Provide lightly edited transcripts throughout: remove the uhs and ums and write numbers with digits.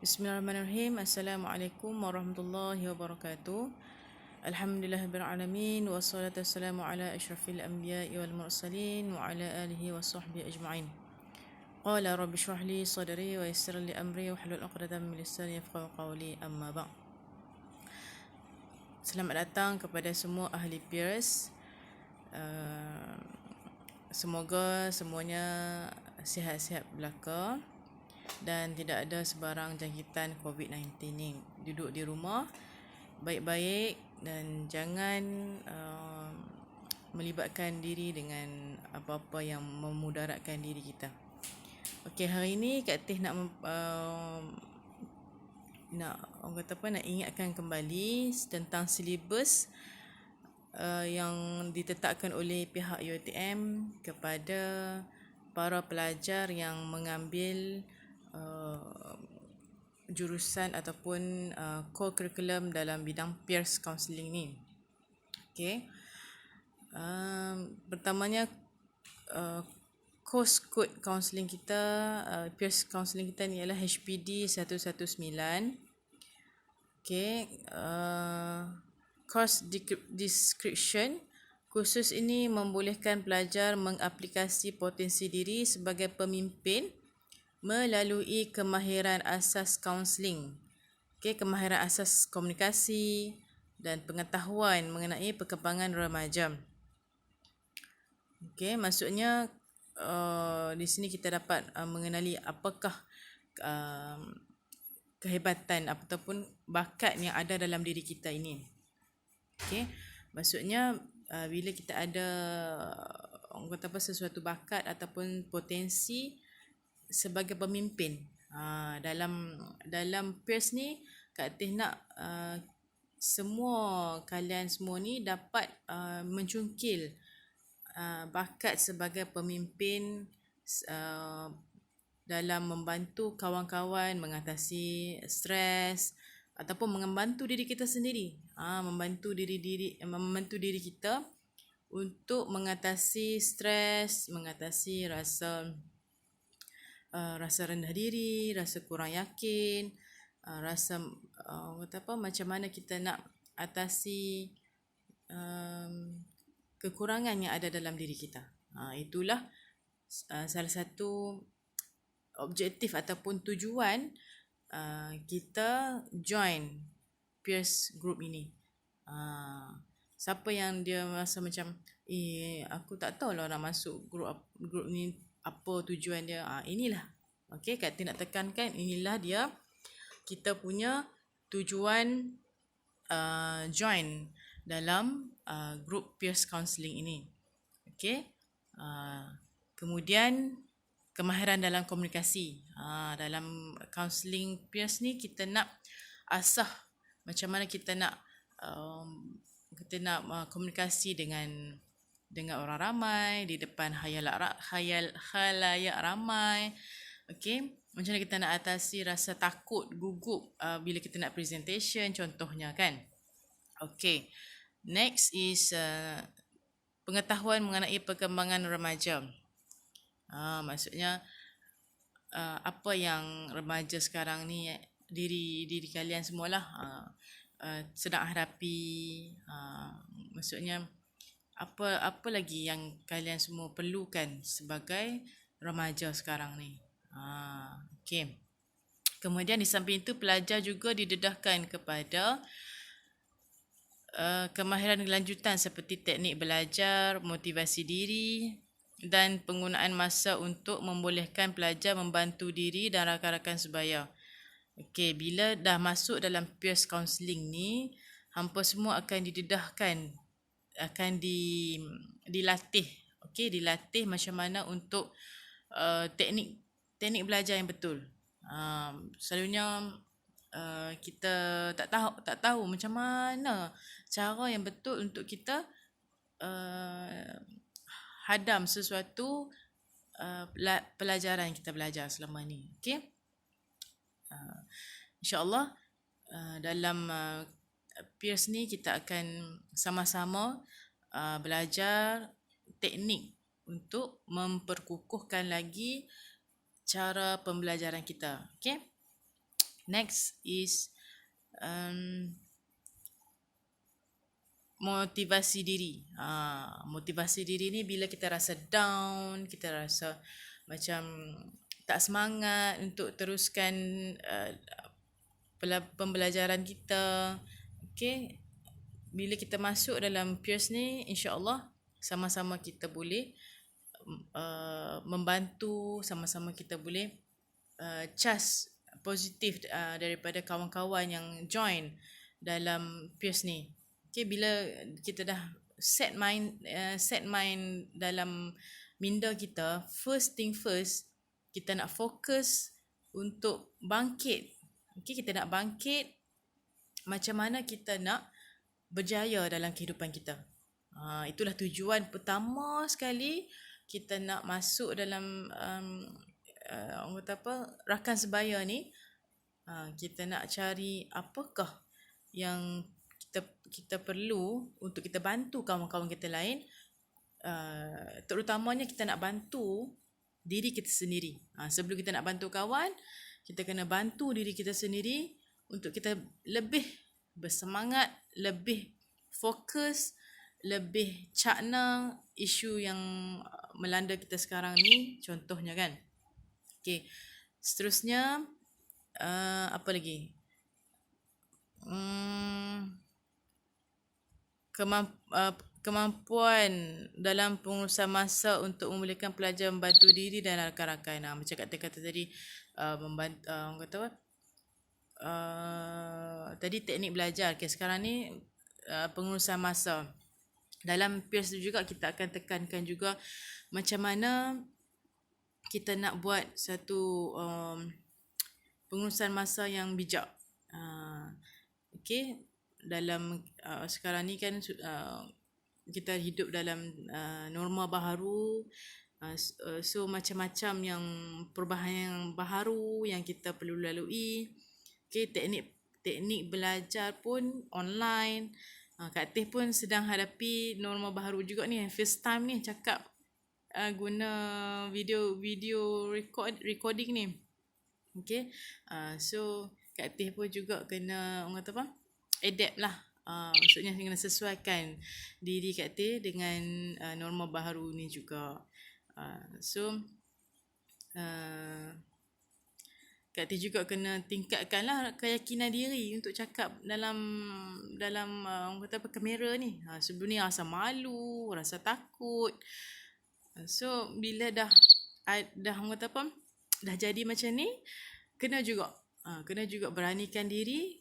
Bismillahirrahmanirrahim. Assalamualaikum warahmatullahi wabarakatuh. Alhamdulillahirabbil alamin wassalatu wassalamu ala asyrafil anbiya'i wal mursalin wa ala alihi washabbihi ajma'in. Qala rabbi shrah li sadri wa yassir li amri wahlul 'uqdatam min lisani yafqahu qawli, amma ba'd. Selamat datang kepada semua ahli peers. Semoga semuanya sihat-sihat belaka dan tidak ada sebarang jangkitan COVID-19 ni. Duduk di rumah baik-baik dan jangan melibatkan diri dengan apa-apa yang memudaratkan diri kita. Okey, hari ini Kak Teh nak orang kata apa, nak ingatkan kembali tentang silibus yang ditetapkan oleh pihak UiTM kepada para pelajar yang mengambil jurusan ataupun core curriculum dalam bidang peers counselling ni. Okey. Pertamanya course code counselling kita, peers counselling kita ni ialah HPD 119. Okey. Course description. Kursus ini membolehkan pelajar mengaplikasi potensi diri sebagai pemimpin melalui kemahiran asas kaunseling. Okey, kemahiran asas komunikasi dan pengetahuan mengenai perkembangan remaja. Okey, maksudnya di sini kita dapat mengenali apakah kehebatan ataupun bakat yang ada dalam diri kita ini. Okey, maksudnya bila kita ada orang kata apa, sesuatu bakat ataupun potensi sebagai pemimpin dalam peers ni, Kak Teh nak kalian semua ni dapat mencungkil bakat sebagai pemimpin dalam membantu kawan-kawan mengatasi stres ataupun membantu diri kita sendiri, membantu diri kita untuk mengatasi stres, mengatasi rasa rendah diri, rasa kurang yakin, rasa macam mana kita nak atasi kekurangan yang ada dalam diri kita. Itulah salah satu objektif ataupun tujuan kita join peers group ini. Siapa yang dia rasa macam aku tak tahu lah nak masuk group ni, apa tujuan dia, inilah. Okey, Kak Teh nak tekankan inilah dia kita punya tujuan join dalam group peers counselling ini. Okey. Kemudian kemahiran dalam komunikasi. Dalam counselling peers ni kita nak asah macam mana kita nak komunikasi dengan orang ramai, di depan khalayak ramai. Okey, macam mana kita nak atasi rasa takut, gugup bila kita nak presentation contohnya kan. Okey. Next is pengetahuan mengenai perkembangan remaja. Maksudnya apa yang remaja sekarang ni, diri kalian semualah sedang hadapi. Maksudnya apa lagi yang kalian semua perlukan sebagai remaja sekarang ni. Okey. Kemudian di samping itu pelajar juga didedahkan kepada kemahiran lanjutan seperti teknik belajar, motivasi diri dan penggunaan masa untuk membolehkan pelajar membantu diri dan rakan-rakan sebaya. Okey, bila dah masuk dalam peers counselling ni, hampa semua akan didedahkan, akan dilatih. Okey, dilatih macam mana untuk teknik belajar yang betul. Selalunya kita tak tahu macam mana cara yang betul untuk kita hadam sesuatu pelajaran yang kita belajar selama ni. Okey. InsyaAllah dalam peers ni kita akan sama-sama belajar teknik untuk memperkukuhkan lagi cara pembelajaran kita. Okey. Next is motivasi diri. Motivasi diri ni bila kita rasa down, kita rasa macam tak semangat untuk teruskan pembelajaran kita. Okay, bila kita masuk dalam peers ni, insya-Allah sama-sama kita boleh membantu, sama-sama kita boleh charge positif daripada kawan-kawan yang join dalam peers ni. Okay, bila kita dah set mind dalam minda kita, first thing first, kita nak fokus untuk bangkit. Okay, kita nak bangkit macam mana kita nak berjaya dalam kehidupan kita. Itulah tujuan pertama sekali kita nak masuk dalam rakan sebaya ni. Kita nak cari apakah yang kita perlu untuk kita bantu kawan-kawan kita lain. Terutamanya kita nak bantu diri kita sendiri. Sebelum kita nak bantu kawan, kita kena bantu diri kita sendiri untuk kita lebih bersemangat, lebih fokus, lebih cakna isu yang melanda kita sekarang ni, contohnya kan. Okay, seterusnya apa lagi? Kemampuan dalam pengurusan masa untuk memulihkan pelajar, membantu diri dan rakan-rakan. Macam kata tadi, membantu, orang kata apa? Tadi teknik belajar. Okay, sekarang ni pengurusan masa. Dalam peers juga kita akan tekankan juga macam mana kita nak buat satu pengurusan masa yang bijak. Okay, dalam sekarang ni kan kita hidup dalam norma baharu, so macam-macam yang perubahan yang baharu yang kita perlu lalui. Okay, teknik belajar pun online. Kak Teh pun sedang hadapi norma baharu juga ni. First time ni cakap guna video recording ni. Okay, so Kak Teh pun juga kena, orang kata apa, adapt lah. Maksudnya kena sesuaikan diri Kak Teh dengan norma baharu ni juga. So Kak Teh juga kena tingkatkanlah keyakinan diri untuk cakap dalam orang kata apa, kamera ni. Sebelum ni rasa malu, rasa takut. So bila dah orang kata apa, dah jadi macam ni, kena juga beranikan diri.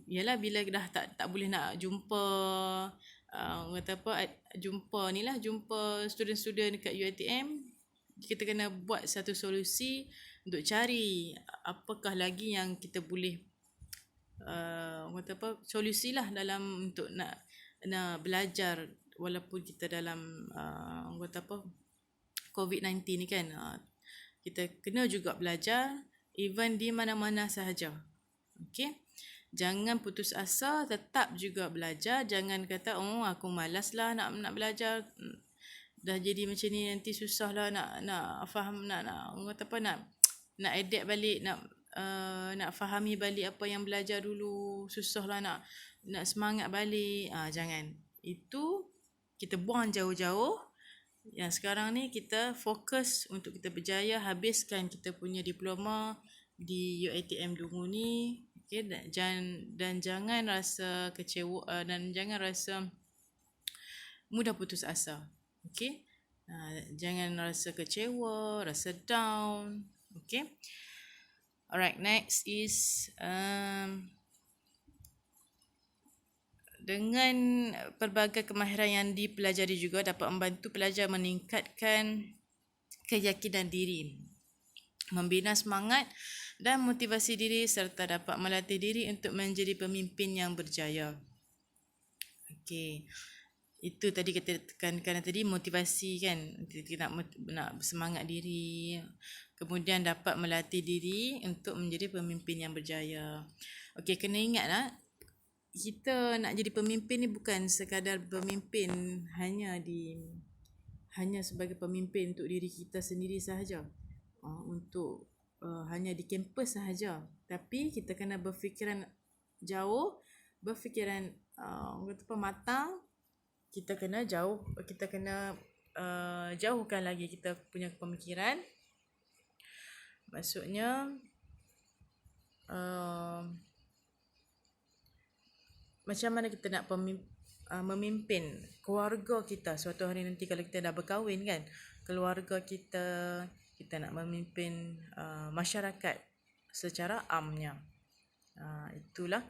Yalah, bila dah tak boleh nak jumpa orang kata apa, jumpa student-student dekat UiTM, kita kena buat satu solusi untuk cari apakah lagi yang kita boleh orang kata apa, solusi lah dalam untuk nak belajar walaupun kita dalam orang kata apa, COVID-19 ni kan. Kita kena juga belajar even di mana-mana sahaja. Okay, jangan putus asa, tetap juga belajar. Jangan kata aku malas lah nak belajar, dah jadi macam ni nanti susah lah nak faham, nak orang kata apa, nak adapt balik, nak fahami balik apa yang belajar dulu, susah lah nak semangat balik. Jangan. Itu kita buang jauh-jauh. Yang sekarang ni kita fokus untuk kita berjaya habiskan kita punya diploma di UiTM Dungu ni. Okay, dan jangan rasa kecewa dan jangan rasa mudah putus asa. Okay, jangan rasa kecewa, rasa down. Okay, alright, next is dengan pelbagai kemahiran yang dipelajari juga dapat membantu pelajar meningkatkan keyakinan diri, membina semangat dan motivasi diri serta dapat melatih diri untuk menjadi pemimpin yang berjaya. Okey, itu tadi kita tekankan tadi, motivasi kan, kita nak bersemangat diri, kemudian dapat melatih diri untuk menjadi pemimpin yang berjaya. Okey, kena ingatlah, kita nak jadi pemimpin ni bukan sekadar pemimpin hanya sebagai pemimpin untuk diri kita sendiri sahaja. Untuk hanya di kampus sahaja, tapi kita kena berfikiran jauh, berfikiran orang kata apa, matang. Kita kena jauhkan lagi kita punya pemikiran. Maksudnya macam mana kita nak memimpin keluarga kita suatu hari nanti kalau kita dah berkahwin kan, keluarga kita nak memimpin masyarakat secara amnya. Itulah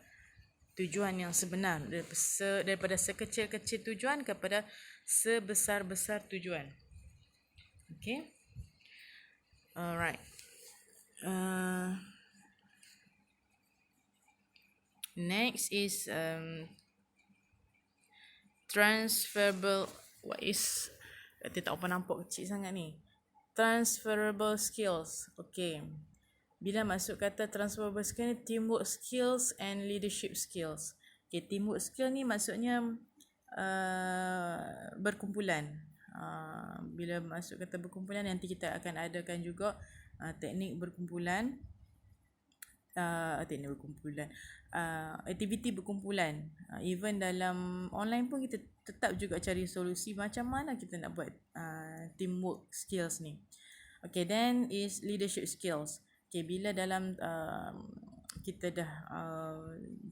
tujuan yang sebenar, daripada sekecil-kecil tujuan kepada sebesar-besar tujuan. Okay. Alright. Next is transferable. What is? Kita tak apa nampak kecil sangat ni. Transferable skills. Okay. Bila masuk kata transferable skill ni, teamwork skills and leadership skills. Okay, teamwork skill ni maksudnya berkumpulan. Bila masuk kata berkumpulan, nanti kita akan adakan juga teknik berkumpulan. Aktiviti berkumpulan. Even dalam online pun kita tetap juga cari solusi macam mana kita nak buat teamwork skills ni. Okay, then is leadership skills. Okay, bila dalam kita dah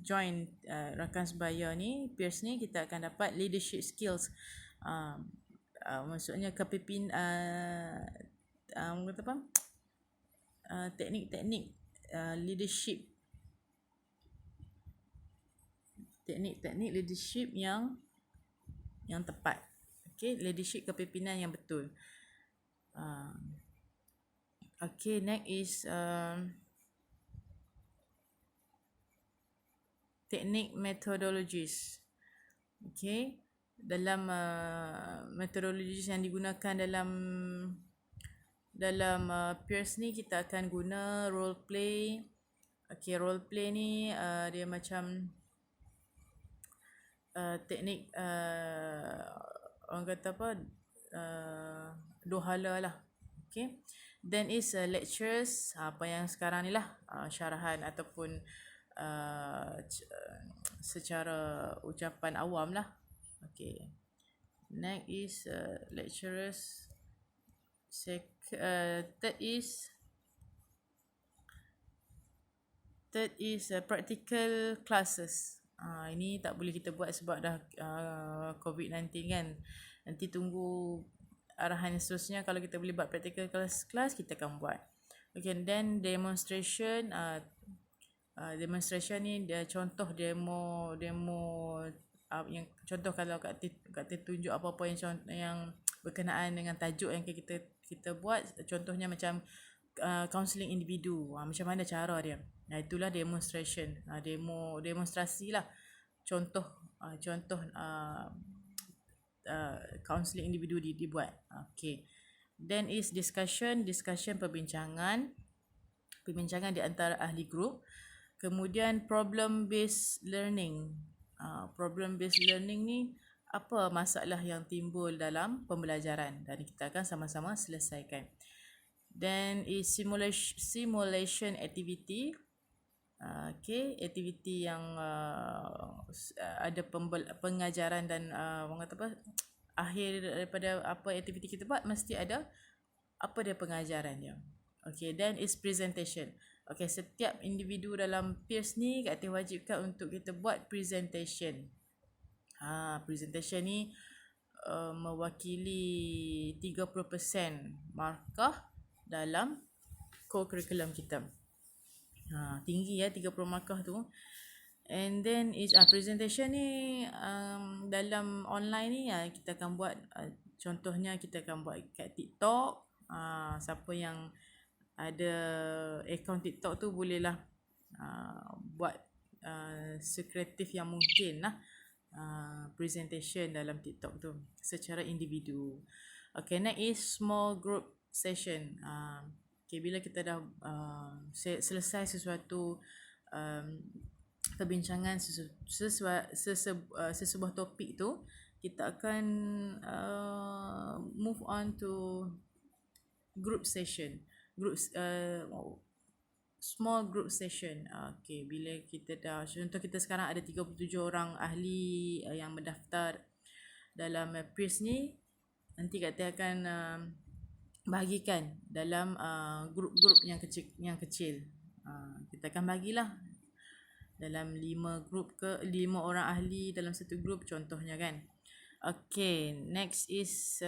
join rakan sebaya ni, peers ni, kita akan dapat leadership skills. Maksudnya kata apa? Teknik-teknik leadership, teknik-teknik leadership yang tepat. Okay, leadership kepimpinan yang betul. Okay, next is teknik methodologies. Okay, dalam methodologies yang digunakan dalam peers ni, kita akan guna role play. Okay, role play ni dia macam teknik orang kata apa, dua hala lah. Okay, then is lectures, apa yang sekarang ni lah, syarahan ataupun secara ucapan awam lah. Okay, next is lecturers. Third is practical classes. Ini tak boleh kita buat sebab dah COVID-19 kan. Nanti tunggu arahan seterusnya. Kalau kita boleh buat practical class, kita akan buat. Okay, then demonstration. Demonstration ni dia contoh demo yang contoh kalau kat tunjuk apa-apa yang berkenaan dengan tajuk yang kita buat. Contohnya macam counselling individu, macam mana cara dia. Itulah demonstration. Demonstrasi lah. Contoh counselling individu dibuat. Okay. Then is discussion perbincangan di antara ahli grup. Kemudian problem based learning. Problem based learning ni apa masalah yang timbul dalam pembelajaran, dan kita akan sama-sama selesaikan. Then is simulation activity. Okay, aktiviti yang ada pengajaran dan orang kata apa, akhir daripada apa aktiviti kita buat mesti ada apa dia pengajaran dia. Okay, then is presentation. Okay, setiap individu dalam peers ni kat diwajibkan untuk kita buat presentation. Presentation ni mewakili 30% markah dalam co-curriculum kita. Tinggi 30 markah tu. And then is presentation ni dalam online ni kita akan buat, contohnya kita akan buat kat TikTok. Siapa yang ada akaun TikTok tu bolehlah buat sekreatif yang mungkin lah presentation dalam TikTok tu secara individu. Okay, next is small group session. Okay, bila kita dah selesai sesuatu perbincangan sesebuah topik tu, kita akan move on to group session. small group session. Okay, bila kita dah, contoh kita sekarang ada 37 orang ahli yang mendaftar dalam peers ni, nanti kita akan bahagikan dalam grup-grup yang kecil. Kita akan bagilah dalam 5 orang ahli dalam satu grup contohnya kan. Okay, next is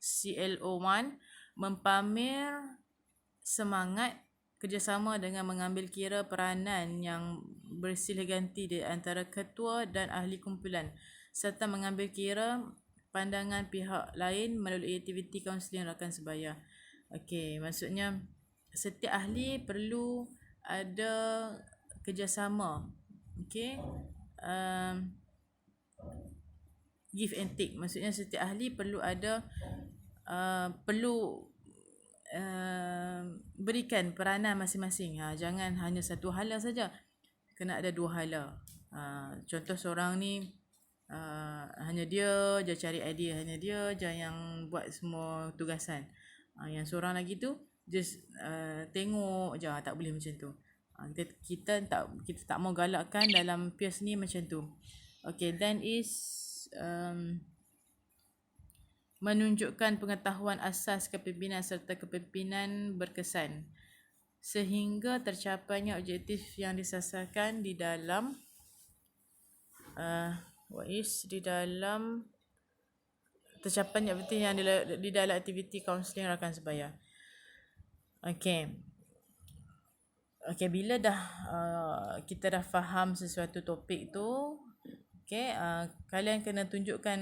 CLO1, mempamer semangat kerjasama dengan mengambil kira peranan yang bersilih ganti di antara ketua dan ahli kumpulan serta mengambil kira pandangan pihak lain melalui aktiviti kaunseling rakan sebaya. Okey, maksudnya setiap ahli perlu ada kerjasama. Okey. Give and take. Maksudnya setiap ahli perlu ada berikan peranan masing-masing. Jangan hanya satu hala saja. Kena ada dua hala. Contoh seorang ni hanya dia je cari idea, hanya dia je yang buat semua tugasan. Yang seorang lagi tu just tengok je, tak boleh macam tu. Kita tak mau galakkan dalam peers ni macam tu. Okay, then is menunjukkan pengetahuan asas kepimpinan serta kepimpinan berkesan sehingga tercapainya objektif yang disasarkan di dalam tercapainya objektif yang di dalam aktiviti kaunseling rakan sebaya. Okay, bila dah kita dah faham sesuatu topik tu, okay, kalian kena tunjukkan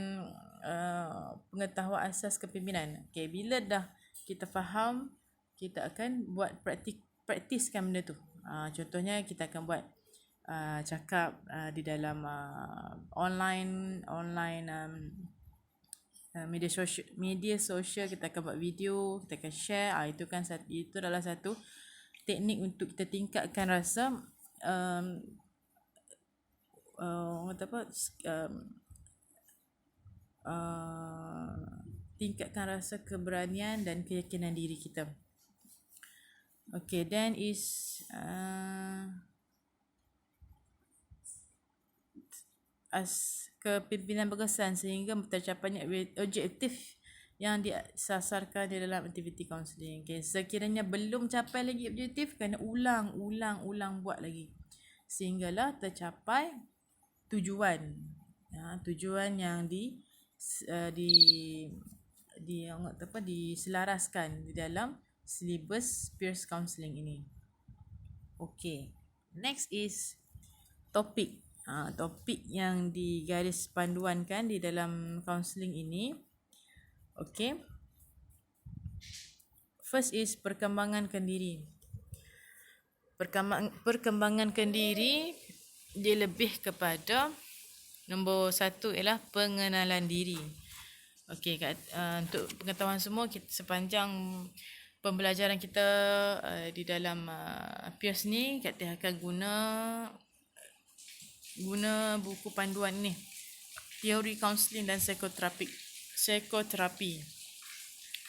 pengetahuan asas kepimpinan. Okay, bila dah kita faham, kita akan buat praktiskan benda tu. Contohnya kita akan buat cakap di dalam online media sosial, kita akan buat video, kita akan share. Itu adalah satu teknik untuk kita tingkatkan rasa tingkatkan rasa keberanian dan keyakinan diri kita. Okay, then is kepimpinan berkesan sehingga tercapainya objektif yang disasarkan di dalam aktiviti kaunseling. Okay, sekiranya belum capai lagi objektif, kena ulang buat lagi sehinggalah tercapai tujuan. Tujuan yang diselaraskan di dalam silibus peers counselling ini. Okay, next is topik. Topik yang digaris panduankan di dalam counselling ini. Okay, first is perkembangan diri. Perkembangan diri dia lebih kepada nombor 1 ialah pengenalan diri. Okey, untuk pengetahuan semua, sepanjang pembelajaran kita di dalam peers ni, kita akan guna buku panduan ni, teori kaunseling dan psikoterapi.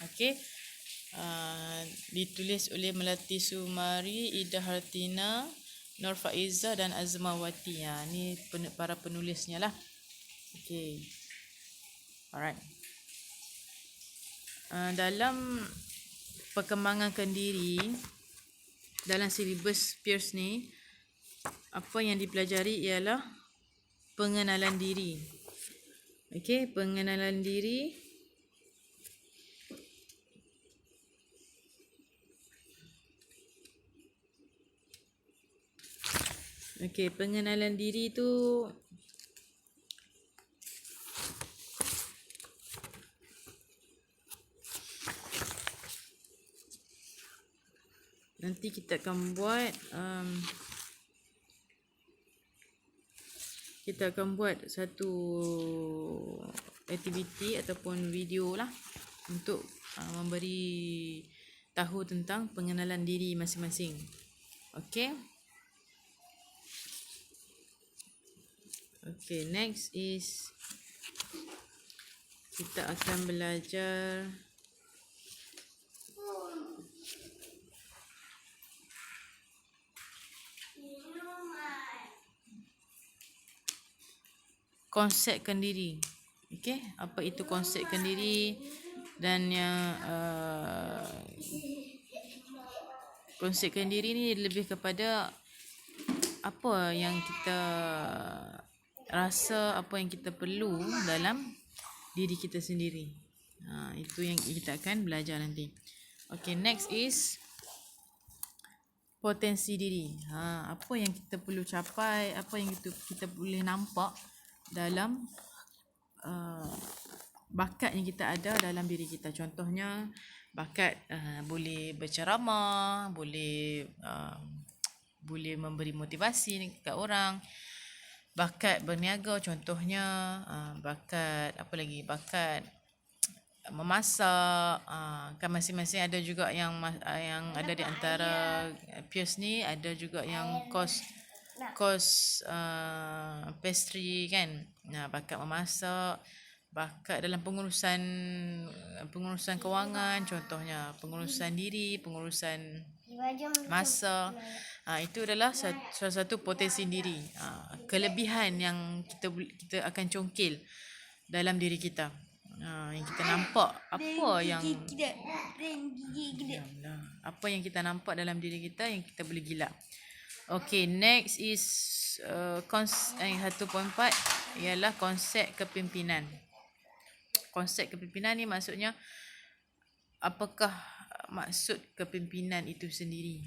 Okey, ditulis oleh Melati Sumari, Ida Hartina, Nur Faiza dan Azmawati. Ni para penulisnya lah. Okay. Alright. Dalam perkembangan diri dalam silibus peers ni, apa yang dipelajari ialah pengenalan diri. Okay, pengenalan diri. Okey, pengenalan diri tu nanti kita akan buat satu aktiviti ataupun video lah untuk memberi tahu tentang pengenalan diri masing-masing. Okey. Okay, next is kita akan belajar konsepkan diri. Okey, apa itu konsepkan diri dan yang konsepkan diri ni lebih kepada apa yang kita rasa, apa yang kita perlu dalam diri kita sendiri. Itu yang kita akan belajar nanti. Okay, next is potensi diri. Apa yang kita perlu capai, apa yang kita boleh nampak dalam bakat yang kita ada dalam diri kita. Contohnya bakat boleh berceramah, boleh memberi motivasi kepada orang. Bakat berniaga contohnya, bakat apa lagi? Bakat memasak. Kan masing-masing ada juga yang ada di antara peers ni, ada juga yang kos pastry kan. Bakat memasak, bakat dalam pengurusan kewangan contohnya, pengurusan diri, pengurusan masa. Itu adalah salah satu potensi diri, kelebihan yang kita akan congkil dalam diri kita. Yang kita nampak apa yang kita nampak dalam diri kita yang kita boleh gilak. Okay, next is 1.4 ialah konsep kepimpinan. Konsep kepimpinan ni maksudnya apakah maksud kepimpinan itu sendiri.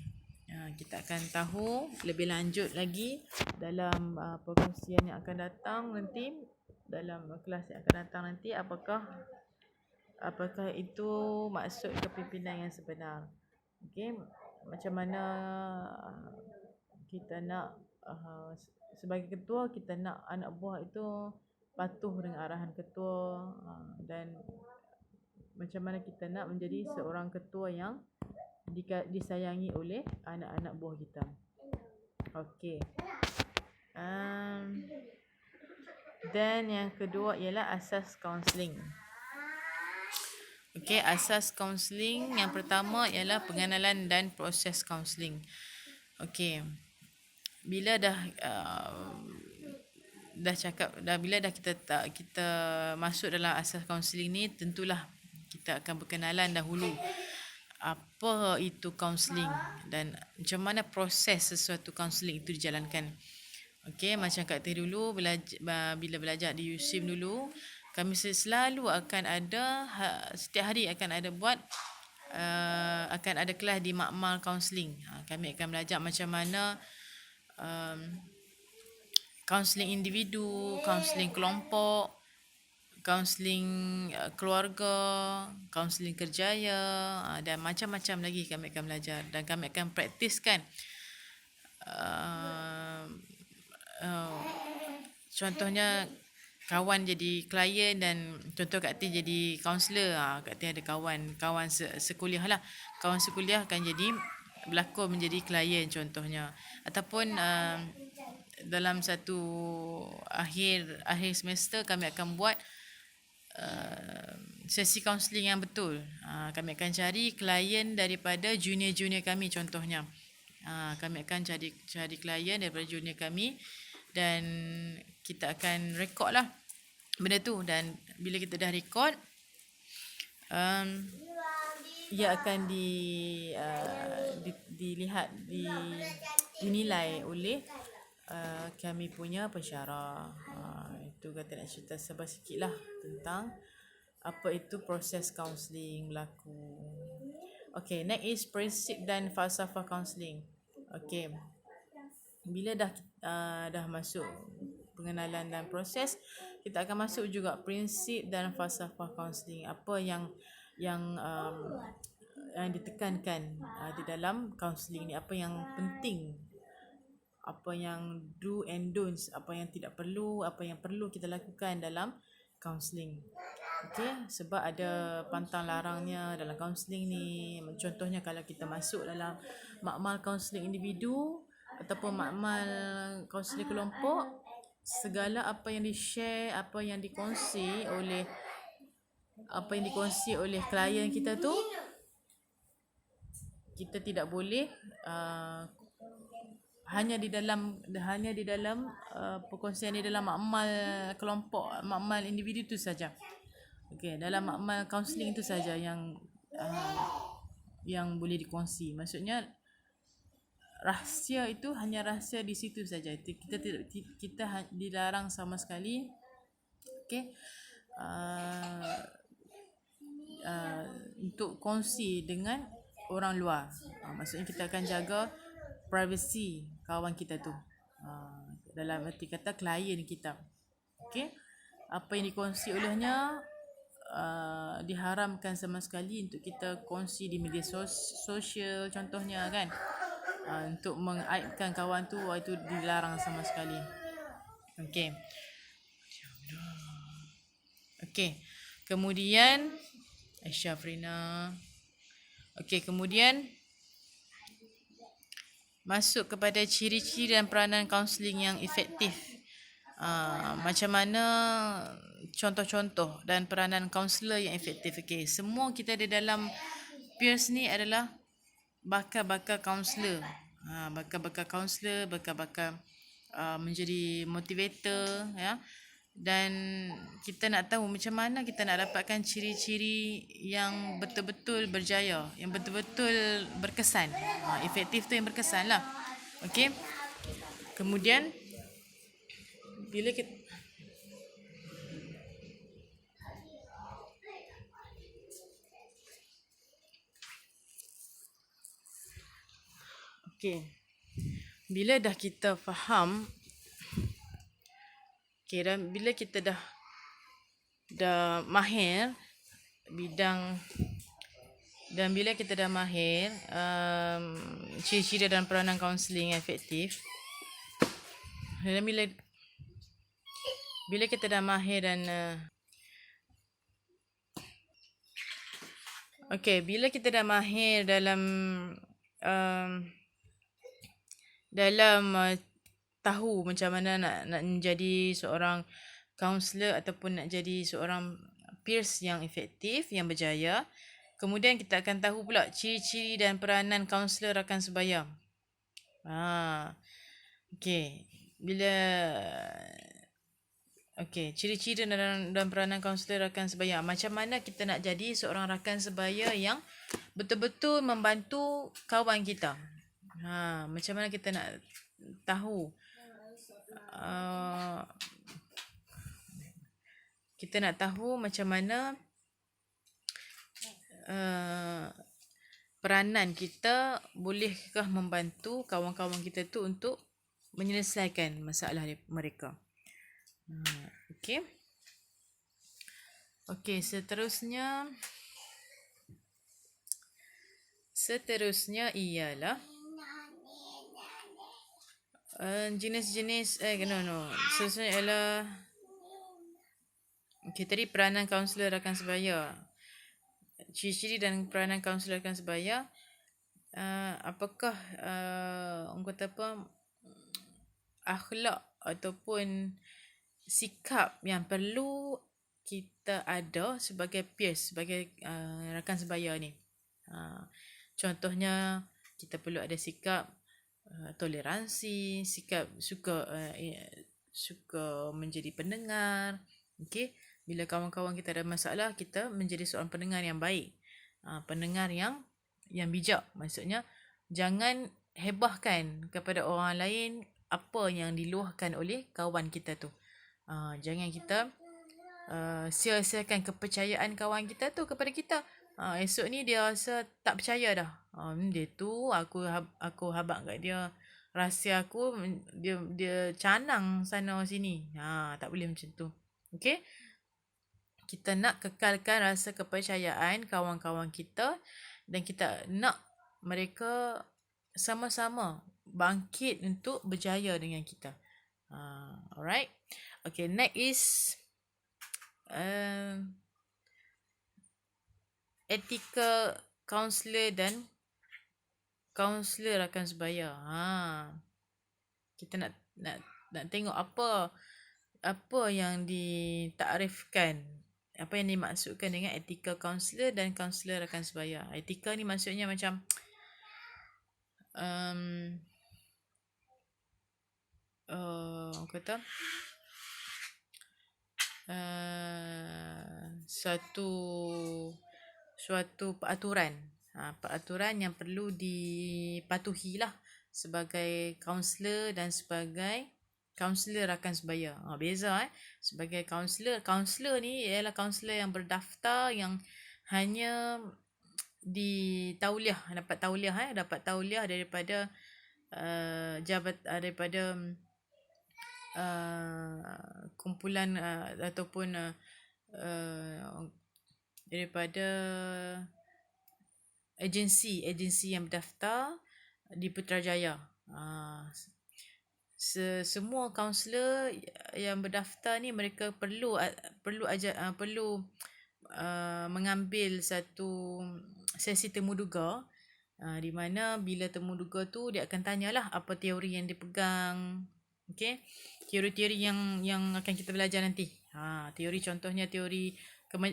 Kita akan tahu lebih lanjut lagi dalam perkongsian yang akan datang nanti, dalam kelas yang akan datang nanti, apakah itu maksud kepimpinan yang sebenar. Okey, macam mana kita nak sebagai ketua, kita nak anak buah itu patuh dengan arahan ketua, dan macam mana kita nak menjadi seorang ketua yang disayangi oleh anak-anak buah kita. Okey. Dan yang kedua ialah asas kaunseling. Okey, asas kaunseling yang pertama ialah pengenalan dan proses kaunseling. Okey. Bila kita masuk dalam asas kaunseling ni, tentulah kita akan berkenalan dahulu apa itu kaunseling dan macam mana proses sesuatu kaunseling itu dijalankan. Okey, macam Kak Teh dulu bila belajar di USIM dulu, kami selalu akan ada setiap hari akan ada kelas di makmal kaunseling. Kami akan belajar macam mana kaunseling individu, kaunseling kelompok, kaunseling keluarga, kaunseling kerjaya, dan macam-macam lagi kami akan belajar, dan kami akan praktiskan. Contohnya kawan jadi klien dan contoh Kak Teh jadi kaunselor. Kak Teh ada kawan sekuliah lah. Kawan sekuliah akan jadi berlakon menjadi klien contohnya. Ataupun dalam satu akhir semester kami akan buat sesi kaunseling yang betul. Kami akan cari klien daripada junior-junior kami contohnya. Kami akan cari klien daripada junior kami dan kita akan rekod lah benda tu, dan bila kita dah rekod, ia akan dinilai oleh kami punya pensyarah. Itu kata nak cerita sikit lah tentang apa itu proses kaunseling berlaku. Okay, next is prinsip dan falsafah kaunseling. Okay, bila dah masuk pengenalan dan proses, kita akan masuk juga prinsip dan falsafah kaunseling. Apa yang ditekankan di dalam kaunseling ni, apa yang penting, apa yang do and don'ts, apa yang tidak perlu, apa yang perlu kita lakukan dalam kaunseling. Okey, sebab ada pantang larangnya dalam kaunseling ni. Contohnya kalau kita masuk dalam makmal kaunseling individu ataupun makmal kaunseling kelompok, segala apa yang di-share, apa yang dikongsi oleh klien kita tu, kita tidak boleh hanya di dalam perkongsian di dalam makmal kelompok, makmal individu tu saja. Okey, dalam makmal kaunseling tu saja yang boleh dikongsi. Maksudnya rahsia itu hanya rahsia di situ saja. Kita dilarang sama sekali, okey, untuk kongsi dengan orang luar. Maksudnya kita akan jaga privacy kawan kita tu. Dalam arti kata klien kita. Okey. Apa yang dikongsi olehnya diharamkan sama sekali untuk kita kongsi di media sosial contohnya kan. Untuk mengaibkan kawan tu, itu dilarang sama sekali. Okey. Okey. Kemudian Syafrina. Okey, kemudian masuk kepada ciri-ciri dan peranan kaunseling yang efektif. Macam mana contoh-contoh dan peranan kaunselor yang efektif. Okey, semua kita di dalam peers ni adalah bakal-bakal kaunselor. Bakal-bakal kaunselor, bakal-bakal menjadi motivator, ya. Dan kita nak tahu macam mana kita nak dapatkan ciri-ciri yang betul-betul berjaya, yang betul-betul berkesan. Efektif tu yang berkesan lah. Okey. Kemudian bila kita bila dah kita faham, dan bila kita dah mahir bidang, dan bila kita dah mahir ciri-ciri dan peranan kaunseling efektif, dan bila kita dah mahir dan bila kita dah mahir dalam tahu macam mana nak menjadi seorang kaunselor ataupun nak jadi seorang peers yang efektif, yang berjaya. Kemudian kita akan tahu pula ciri-ciri dan peranan kaunselor rakan sebaya. Ciri-ciri dan peranan kaunselor rakan sebaya. Macam mana kita nak jadi seorang rakan sebaya yang betul-betul membantu kawan kita. Macam mana kita nak tahu macam mana peranan kita bolehkah membantu kawan-kawan kita tu untuk menyelesaikan masalah mereka. Seterusnya ialah jenis-jenis seterusnya ialah tadi peranan kaunselor rakan sebaya. Ciri-ciri dan peranan kaunselor rakan sebaya, apakah orang kata apa, akhlak ataupun sikap yang perlu kita ada sebagai peers, sebagai rakan sebaya ni. Contohnya kita perlu ada sikap toleransi, sikap suka menjadi pendengar. Bila kawan-kawan kita ada masalah, kita menjadi seorang pendengar yang baik, pendengar yang bijak. Maksudnya jangan hebahkan kepada orang lain apa yang diluahkan oleh kawan kita tu. Jangan kita sia-siakan kepercayaan kawan kita tu kepada kita. Esok ni dia rasa tak percaya dah. Dia tu aku habaq kat dia, rahsia aku dia canang sana sini. Tak boleh macam tu. Okey? Kita nak kekalkan rasa kepercayaan kawan-kawan kita, dan kita nak mereka sama-sama bangkit untuk berjaya dengan kita. Alright. Okay, next is etika kaunselor dan kaunselor rakan sebaya. Kita nak tengok apa yang ditakrifkan, apa yang dimaksudkan dengan etika kaunselor dan kaunselor rakan sebaya. Etika ni maksudnya macam orang kata suatu peraturan, peraturan yang perlu dipatuhi lah sebagai kaunselor dan sebagai kaunselor rakan sebaya. Beza sebagai kaunselor ni ialah kaunselor yang berdaftar, yang hanya dapat tauliah daripada daripada kumpulan ataupun daripada agensi yang berdaftar di Putrajaya. Semua kaunselor yang berdaftar ni mereka perlu mengambil satu sesi temuduga, di mana bila temuduga tu dia akan tanyalah apa teori yang dipegang. Okey, teori-teori yang akan kita belajar nanti. Teori, contohnya teori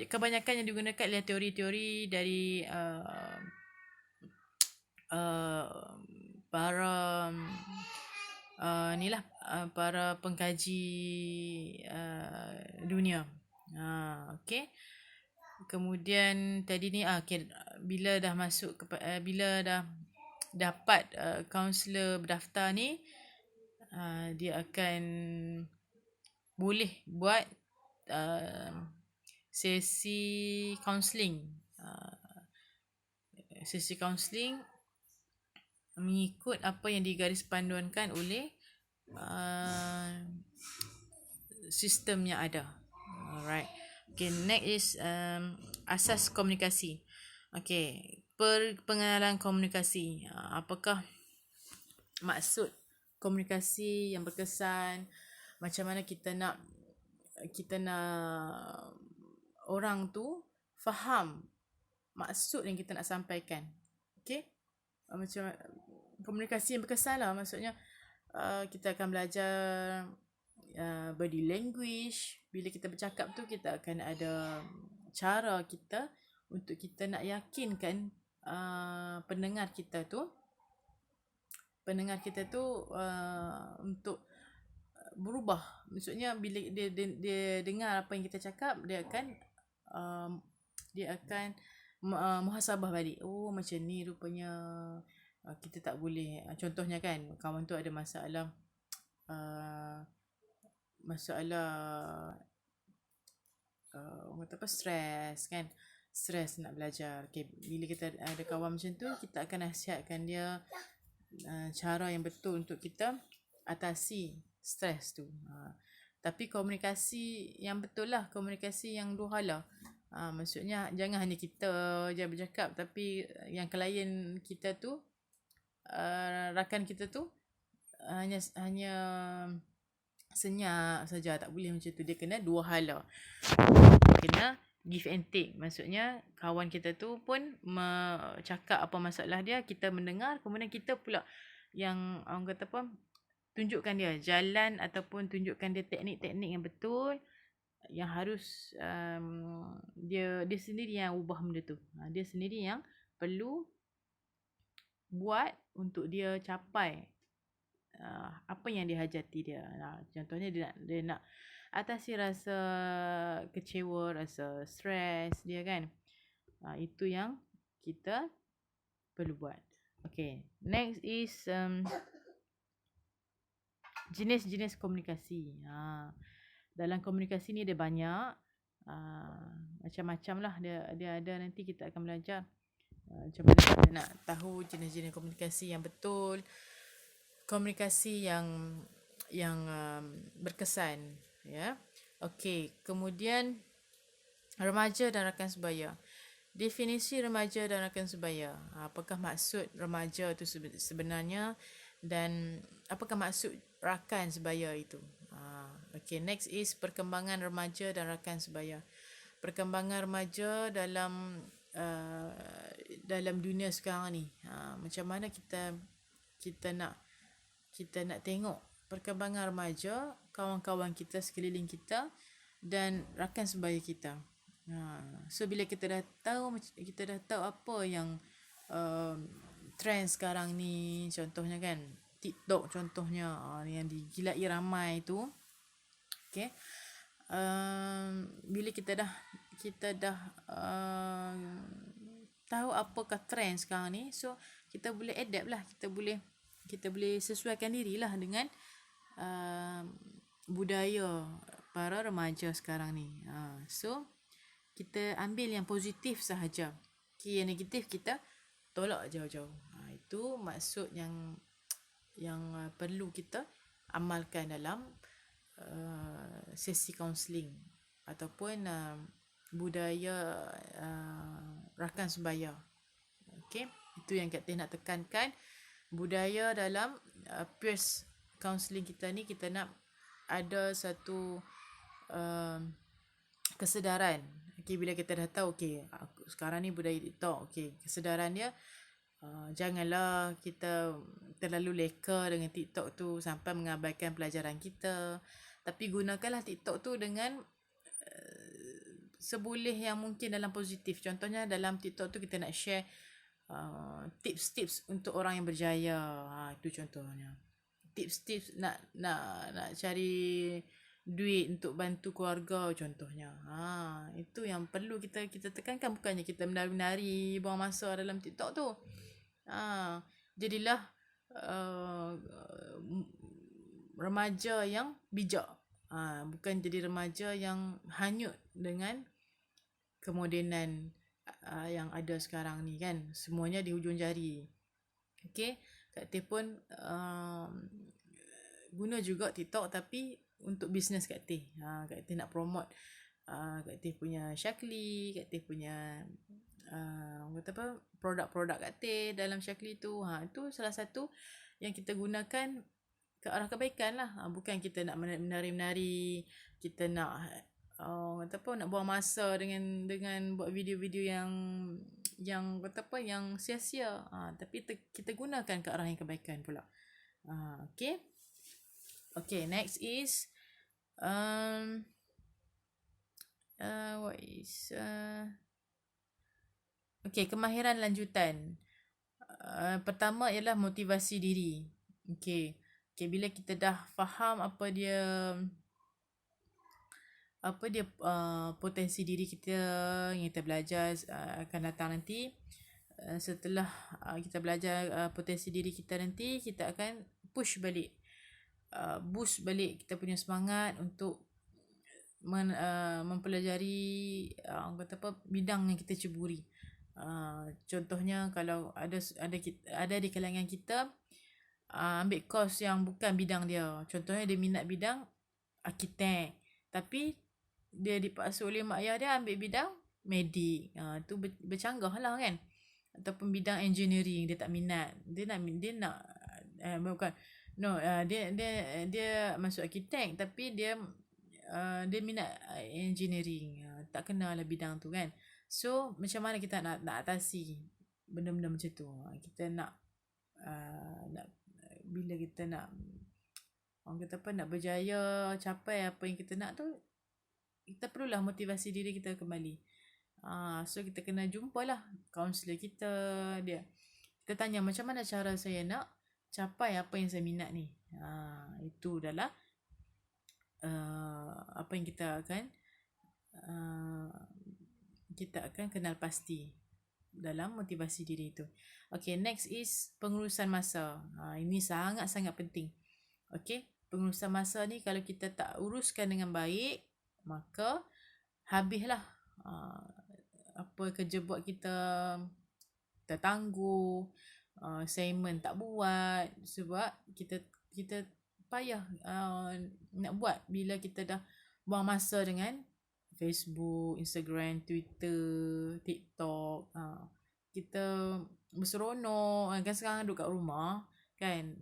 kebanyakan yang digunakan adalah teori-teori dari para para pengkaji dunia. Okey. Kemudian tadi ni bila dah masuk bila dah dapat kaunselor berdaftar ni, dia akan boleh buat sesi kaunseling. Sesi kaunseling mengikut apa yang digarispanduankan oleh sistem yang ada. Alright. Okay, next is asas komunikasi. Okay, pengenalan komunikasi. Apakah maksud komunikasi yang berkesan? Macam mana kita nak orang tu faham maksud yang kita nak sampaikan. Okay, macam komunikasi yang berkesan lah. Maksudnya kita akan belajar body language. Bila kita bercakap tu, kita akan ada cara kita untuk kita nak yakinkan pendengar kita tu untuk berubah. Maksudnya bila dia dengar apa yang kita cakap, dia akan muhasabah balik. Oh, macam ni rupanya kita tak boleh. Contohnya kan, kawan tu ada masalah orang kata apa, stres kan, stres nak belajar. Okay, bila kita ada kawan macam tu, kita akan nasihatkan dia cara yang betul untuk kita atasi stres tu. Tapi komunikasi yang betul lah, komunikasi yang dua hala. Maksudnya jangan hanya kita je bercakap, tapi yang klien kita tu, rakan kita tu hanya senyap saja. Tak boleh macam tu. Dia kena dua hala. Kena give and take. Maksudnya kawan kita tu pun cakap apa masalah dia, kita mendengar, kemudian kita pula yang orang kata apa, tunjukkan dia jalan ataupun tunjukkan dia teknik-teknik yang betul, yang harus dia sendiri yang ubah benda tu. Dia sendiri yang perlu buat untuk dia capai apa yang dihajati dia. Contohnya dia nak atasi rasa kecewa, rasa stres dia kan. Itu yang kita perlu buat. Okay, next is jenis-jenis komunikasi. Dalam komunikasi ni ada banyak, macam-macam lah dia ada. Nanti kita akan belajar macam mana kita nak tahu jenis-jenis komunikasi yang betul, komunikasi yang berkesan, ya. Okey, kemudian remaja dan rakan sebaya. Definisi remaja dan rakan sebaya. Apakah maksud remaja itu sebenarnya, dan apakah maksud rakan sebaya itu? Okey, next is perkembangan remaja dan rakan sebaya. Perkembangan remaja dalam dunia sekarang ni. Macam mana kita nak tengok perkembangan remaja, kawan-kawan kita sekeliling kita dan rakan sebaya kita. So bila kita dah tahu apa yang trend sekarang ni, contohnya kan TikTok contohnya, yang digilai ramai tu. Okay. Bila kita dah tahu apakah trend sekarang ni, so kita boleh adapt lah, kita boleh sesuaikan dirilah dengan budaya para remaja sekarang ni. So kita ambil yang positif sahaja. Okay, yang negatif kita tolak jauh-jauh. Itu maksud yang perlu kita amalkan dalam sesi kaunseling ataupun budaya rakan sebaya. Okey, itu yang Kak Teh nak tekankan. Budaya dalam peers counselling kita ni, kita nak ada satu kesedaran. Okey, bila kita dah tahu sekarang ni budaya TikTok, kesedaran dia janganlah kita terlalu leka dengan TikTok tu sampai mengabaikan pelajaran kita. Tapi gunakanlah TikTok tu dengan seboleh yang mungkin dalam positif. Contohnya dalam TikTok tu kita nak share tips-tips untuk orang yang berjaya. Itu contohnya. Tips-tips nak cari duit untuk bantu keluarga contohnya. Itu yang perlu kita tekankan, bukannya kita menari-nari buang masa dalam TikTok tu. Jadilah remaja yang bijak. Bukan jadi remaja yang hanyut dengan kemodenan yang ada sekarang ni kan. Semuanya di hujung jari. Okay, Kak Teh pun guna juga TikTok tapi untuk bisnes Kak Teh. Kak Teh nak promote Kak Teh punya Syakli, Kak Teh punya produk-produk Kak Teh dalam Syakli tu. Itu salah satu yang kita gunakan ke arah kebaikan lah. Bukan kita nak menari-menari, kita nak nak buang masa dengan buat video-video yang sia-sia. Tapi kita gunakan ke arah yang kebaikan pula. Okay. Okay, next is what is kemahiran lanjutan. Pertama ialah motivasi diri. Bila kita dah faham apa dia potensi diri kita yang kita belajar akan datang nanti. Setelah kita belajar potensi diri kita nanti, kita akan push balik, boost balik kita punya semangat untuk mempelajari bidang yang kita ceburi. Contohnya kalau ada di kalangan kita ambil course yang bukan bidang dia. Contohnya dia minat bidang arkitek, tapi dia dipaksa oleh mak ayah dia ambil bidang medik. Tu bercanggah lah kan. Ataupun bidang engineering dia tak minat. Dia masuk arkitek tapi dia minat engineering. Tak kenal lah bidang tu kan. So macam mana kita nak atasi benda-benda macam tu? Kita nak bila kita nak nak berjaya capai apa yang kita nak tu, kita perlulah motivasi diri kita kembali. So kita kena jumpalah kaunselor kita. Kita tanya macam mana cara saya nak capai apa yang saya minat ni. Itu adalah apa yang kita akan kenal pasti dalam motivasi diri itu. Okay, next is pengurusan masa. Ini sangat-sangat penting. Okay, pengurusan masa ni kalau kita tak uruskan dengan baik, maka habislah apa kerja buat kita tertangguh, assignment tak buat sebab kita payah nak buat bila kita dah buang masa dengan Facebook, Instagram, Twitter, TikTok. Kita berseronok kan, sekarang duduk kat rumah kan,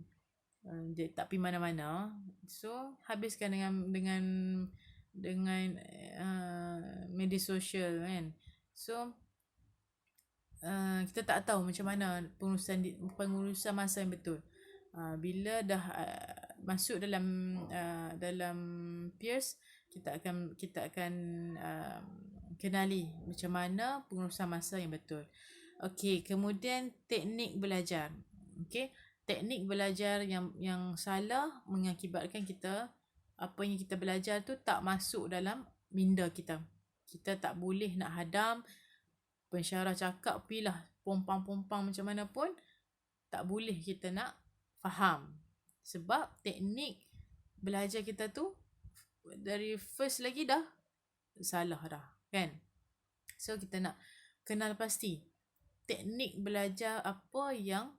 dia tak pergi mana-mana. So habiskan dengan media sosial kan. So kita tak tahu macam mana pengurusan masa yang betul. Bila dah masuk dalam peers, kita akan kenali macam mana pengurusan masa yang betul. Okey, kemudian teknik belajar. Okey, teknik belajar yang salah mengakibatkan kita, apa yang kita belajar tu tak masuk dalam minda kita. Kita tak boleh nak hadam, pensyarah cakap pilah pompang-pompang macam mana pun, tak boleh kita nak faham. Sebab teknik belajar kita tu dari first lagi dah salah dah, kan? So kita nak kenal pasti teknik belajar apa yang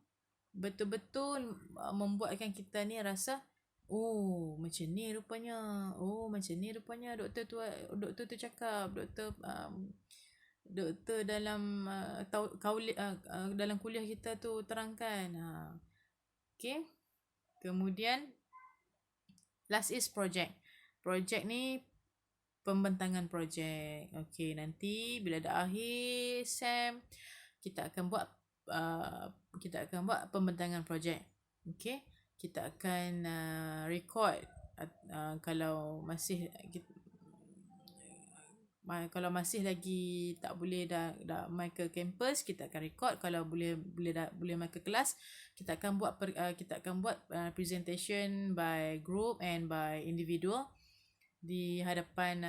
betul-betul membuatkan kita ni rasa, oh macam ni rupanya, oh macam ni rupanya doktor tu cakap, doktor dalam dalam kuliah kita tu terangkan. Okay. Kemudian last is project. Project ni pembentangan projek. Okey, nanti bila dah akhir SEM, kita akan buat pembentangan projek. Okey, kita akan record kalau masih lagi tak boleh dah mai ke kampus, kita akan record. Kalau boleh mai ke kelas, kita akan buat presentation by group and by individual di hadapan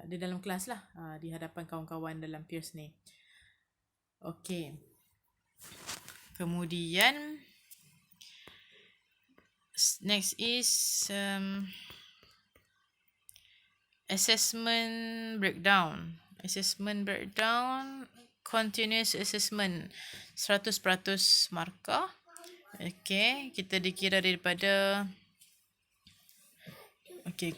di dalam kelas lah, di hadapan kawan-kawan dalam peers ni. Okey. Kemudian next is assessment breakdown. Assessment breakdown, continuous assessment 100% markah. Okey, kita dikira daripada Okey.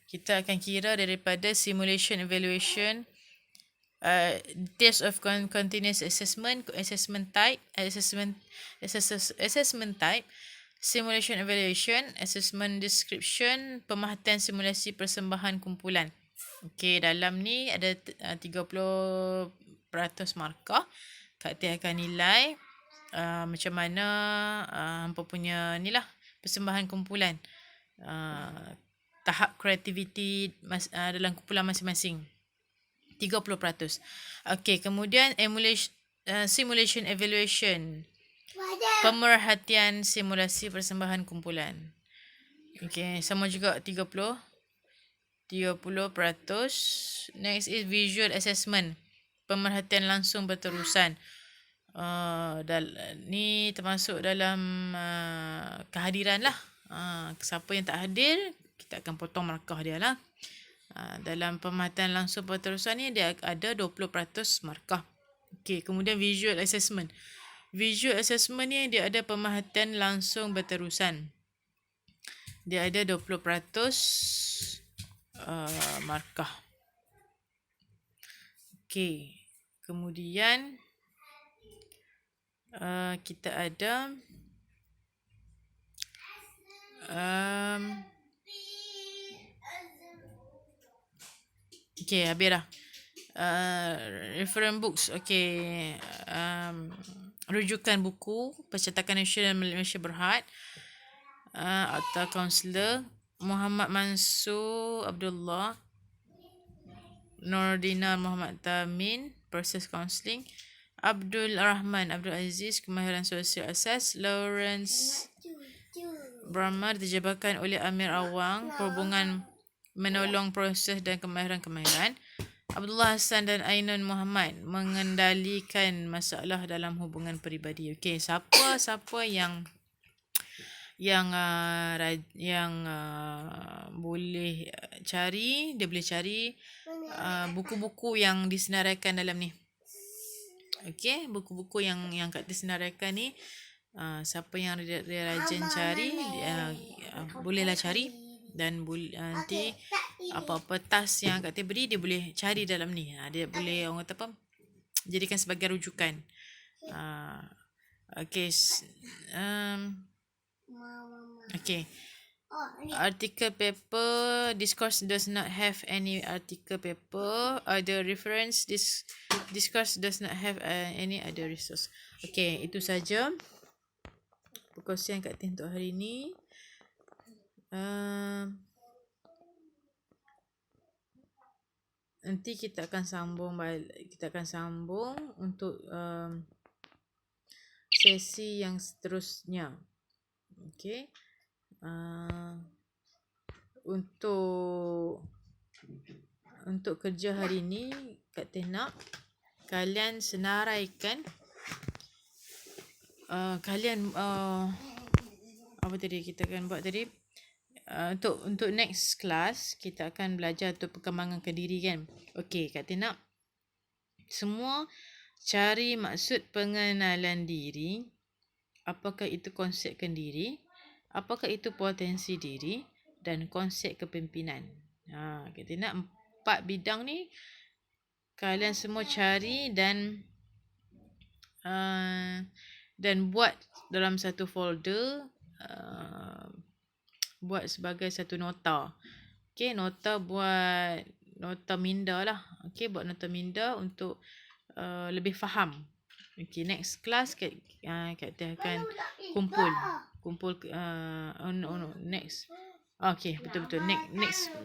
Kita akan kira daripada simulation evaluation, test of continuous assessment type, assessment type, simulation evaluation, assessment description, pemerhatian simulasi persembahan kumpulan. Okey, dalam ni ada 30% markah. Kak Tia akan nilai macam mana hampa punya ni lah, persembahan kumpulan, tahap kreativiti dalam kumpulan masing-masing. 30%. Okey, kemudian simulation evaluation, pemerhatian simulasi persembahan kumpulan. Okey, sama juga 30%. Next is visual assessment, pemerhatian langsung berterusan. Ni termasuk dalam kehadiran lah. Siapa yang tak hadir, kita akan potong markah dia lah. Dalam pemerhatian langsung berterusan ni dia ada 20% markah. Okey, kemudian visual assessment. Visual assessment ni dia ada pemerhatian langsung berterusan. Dia ada 20% markah. Okey, kemudian kita ada okey, habis dah. Reference books. Okey, rujukan buku Percetakan Nasional Malaysia Berhad, atau kaunselor Muhammad Mansur Abdullah, Nordina Muhammad Tamin, Process Counselling, Abdul Rahman Abdul Aziz, Kemahiran Sosial Asas, Lawrence Brahma, diterjemahkan oleh Amir Awang, Perhubungan Menolong Proses dan Kemahiran. Abdullah Hassan dan Ainun Muhammad, Mengendalikan Masalah dalam Hubungan Peribadi. Okey, siapa yang boleh cari, dia boleh cari buku-buku yang disenaraikan dalam ni. Okey, buku-buku yang Kak Tia senaraikan ni, siapa yang dia rajin cari, bolehlah cari. Dan nanti apa-apa task yang Kak Tia beri, dia boleh cari dalam ni. Dia boleh, orang kata apa, jadikan sebagai rujukan. Okey. Okey. Article paper, discourse does not have any article paper. Other reference, discourse does not have any other resource. Okey, itu saja perkongsian Kak Tia untuk hari ini. Nanti kita akan sambung untuk sesi yang seterusnya. Okey. Untuk kerja hari ni, Kak Teh nak kalian senaraikan kalian apa tadi kita akan buat tadi, untuk next class kita akan belajar untuk perkembangan kendiri kan. Okey, Kak Teh nak semua cari maksud pengenalan diri. Apakah itu konsep kendiri, apakah itu potensi diri dan konsep kepimpinan. Kita nak 4 bidang ni kalian semua cari dan buat dalam satu folder, buat sebagai satu nota. Okey, buat nota minda lah. Okey, buat nota minda untuk lebih faham. Okey, next class Kak Teh akan kumpul next. Okey, betul-betul.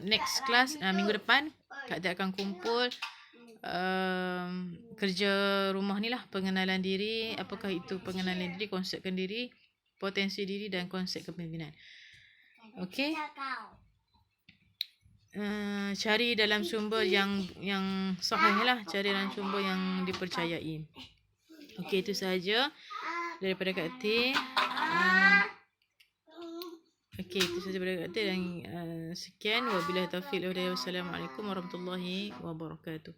Next class minggu depan Kak Teh akan kumpul kerja rumah ni lah, pengenalan diri, apakah itu pengenalan diri, konsep kendiri, potensi diri dan konsep kepimpinan. Okey. Cari dalam sumber yang sahih lah, cari dalam sumber yang dipercayai. Okey, itu sahaja daripada Kak Teh. Okey, itu sahaja daripada Kak Teh dan sekian, wabillahi taufiq wal hidayah. Wassalamualaikum warahmatullahi wabarakatuh.